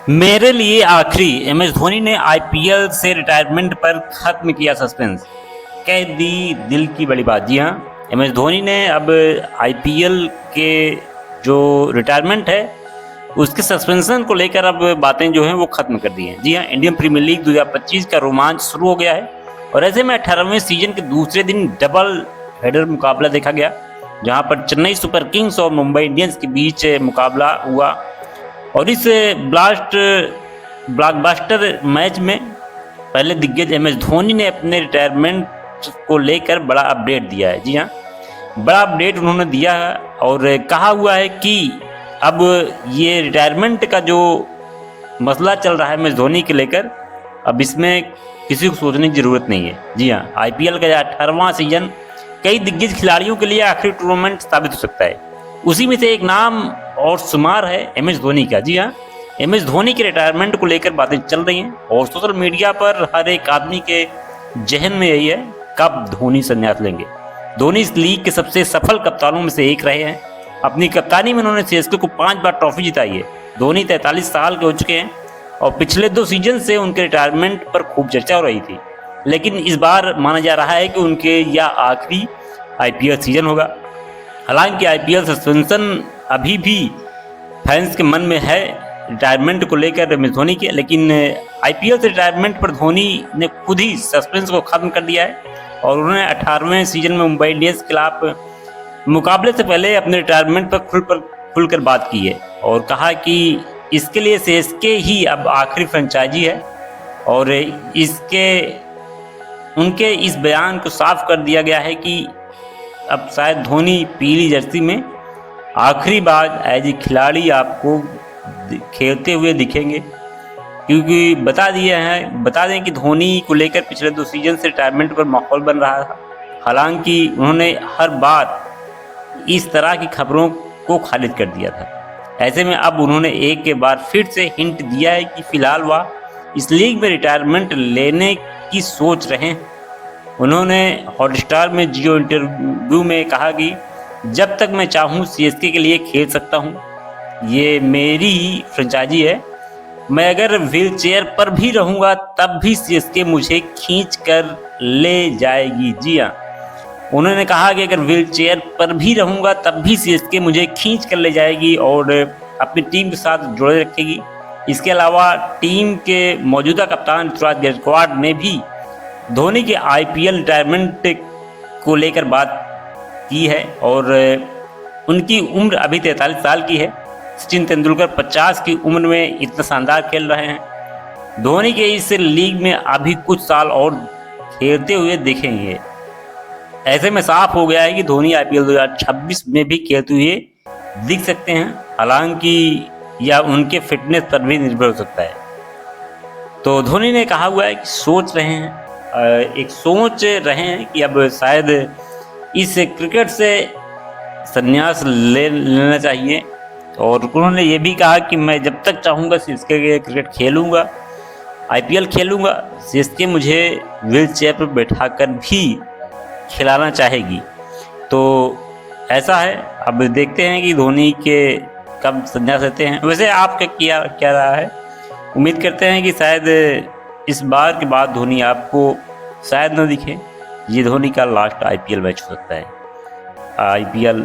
मेरे लिए आखिरी एम एस धोनी ने आईपीएल से रिटायरमेंट पर खत्म किया सस्पेंस, कह दी दिल की बड़ी बात। जी हाँ, एम एस धोनी ने अब आईपीएल के जो रिटायरमेंट है उसके सस्पेंशन को लेकर अब बातें जो हैं वो खत्म कर दी हैं। जी हाँ, इंडियन प्रीमियर लीग 2025 का रोमांच शुरू हो गया है और ऐसे में 18वें सीजन के दूसरे दिन डबल हेडर मुकाबला देखा गया, जहां पर चेन्नई सुपर किंग्स और मुंबई इंडियंस के बीच मुकाबला हुआ। और इस ब्लॉकबस्टर मैच में पहले दिग्गज एम एस धोनी ने अपने रिटायरमेंट को लेकर बड़ा अपडेट दिया है। जी हाँ, बड़ा अपडेट उन्होंने दिया है और कहा हुआ है कि अब ये रिटायरमेंट का जो मसला चल रहा है एम एस धोनी के लेकर, अब इसमें किसी को सोचने की जरूरत नहीं है। जी हाँ, आईपीएल का 18वां सीजन कई दिग्गज खिलाड़ियों के लिए आखिरी टूर्नामेंट साबित हो सकता है। उसी में से एक नाम और शुमार है एम एस धोनी का। जी हाँ, एम एस धोनी के रिटायरमेंट को लेकर बातें चल रही हैं और सोशल मीडिया पर हर एक आदमी के जहन में यही है, कब धोनी संन्यास लेंगे। धोनी इस लीग के सबसे सफल कप्तानों में से एक रहे हैं। अपनी कप्तानी में उन्होंने सीएसके को 5 बार ट्रॉफी जिताई है। धोनी 43 साल के हो चुके हैं और पिछले 2 सीजन से उनके रिटायरमेंट पर खूब चर्चा हो रही थी, लेकिन इस बार माना जा रहा है कि उनके यह आखिरी आईपीएल सीजन होगा। हालांकि आईपीएल सस्पेंशन अभी भी फैंस के मन में है रिटायरमेंट को लेकर एम एस धोनी के, लेकिन आईपीएल से रिटायरमेंट पर धोनी ने खुद ही सस्पेंस को खत्म कर दिया है और उन्होंने 18वें सीजन में मुंबई इंडियंस के खिलाफ मुकाबले से पहले अपने रिटायरमेंट पर खुलकर बात की है और कहा कि इसके लिए सीएसके ही अब आखिरी फ्रेंचाइजी है और उनके इस बयान को साफ कर दिया गया है कि अब शायद धोनी पीली जर्सी में आखिरी बार एज ए खिलाड़ी आपको खेलते हुए दिखेंगे, क्योंकि बता दें कि धोनी को लेकर पिछले 2 सीजन से रिटायरमेंट पर माहौल बन रहा था। हालांकि उन्होंने हर बार इस तरह की खबरों को खारिज कर दिया था। ऐसे में अब उन्होंने एक के बाद फिर से हिंट दिया है कि फिलहाल वह इस लीग में रिटायरमेंट लेने की सोच रहे हैं। उन्होंने हॉटस्टार में जियो इंटरव्यू में कहा कि जब तक मैं चाहूँ सीएसके के लिए खेल सकता हूँ, ये मेरी ही फ्रेंचाइजी है। मैं अगर व्हील चेयर पर भी रहूँगा तब भी सीएसके मुझे खींच कर ले जाएगी। जी हाँ, उन्होंने कहा कि अगर व्हील चेयर पर भी रहूँगा तब भी सीएसके मुझे खींच कर ले जाएगी और अपनी टीम के साथ जोड़े रखेगी। इसके अलावा टीम के मौजूदा कप्तान ऋतुराज गायकवाड़ ने भी धोनी के आईपीएल रिटायरमेंट को लेकर बात की है और उनकी उम्र अभी 43 साल की है। सचिन तेंदुलकर 50 की उम्र में इतना शानदार खेल रहे हैं। धोनी के इस लीग में अभी कुछ साल और खेलते हुए दिखेंगे। ऐसे में साफ हो गया है कि धोनी आईपीएल 2026 में भी खेलते हुए दिख सकते हैं। हालांकि यह उनके फिटनेस पर भी निर्भर हो सकता है। तो धोनी ने कहा हुआ है कि सोच रहे हैं कि अब शायद इस क्रिकेट से संन्यास ले लेना चाहिए और उन्होंने ये भी कहा कि मैं जब तक चाहूँगा सीएसके के क्रिकेट खेलूँगा, आईपीएल खेलूँगा। सीएसके मुझे व्हील चेयर पर बैठा कर भी खिलाना चाहेगी। तो ऐसा है, अब देखते हैं कि धोनी के कब संन्यास लेते हैं। वैसे आपका क्या रहा है? उम्मीद करते हैं कि शायद इस बार के बाद धोनी आपको शायद न दिखे। ये धोनी का लास्ट आईपीएल मैच हो सकता है। आईपीएल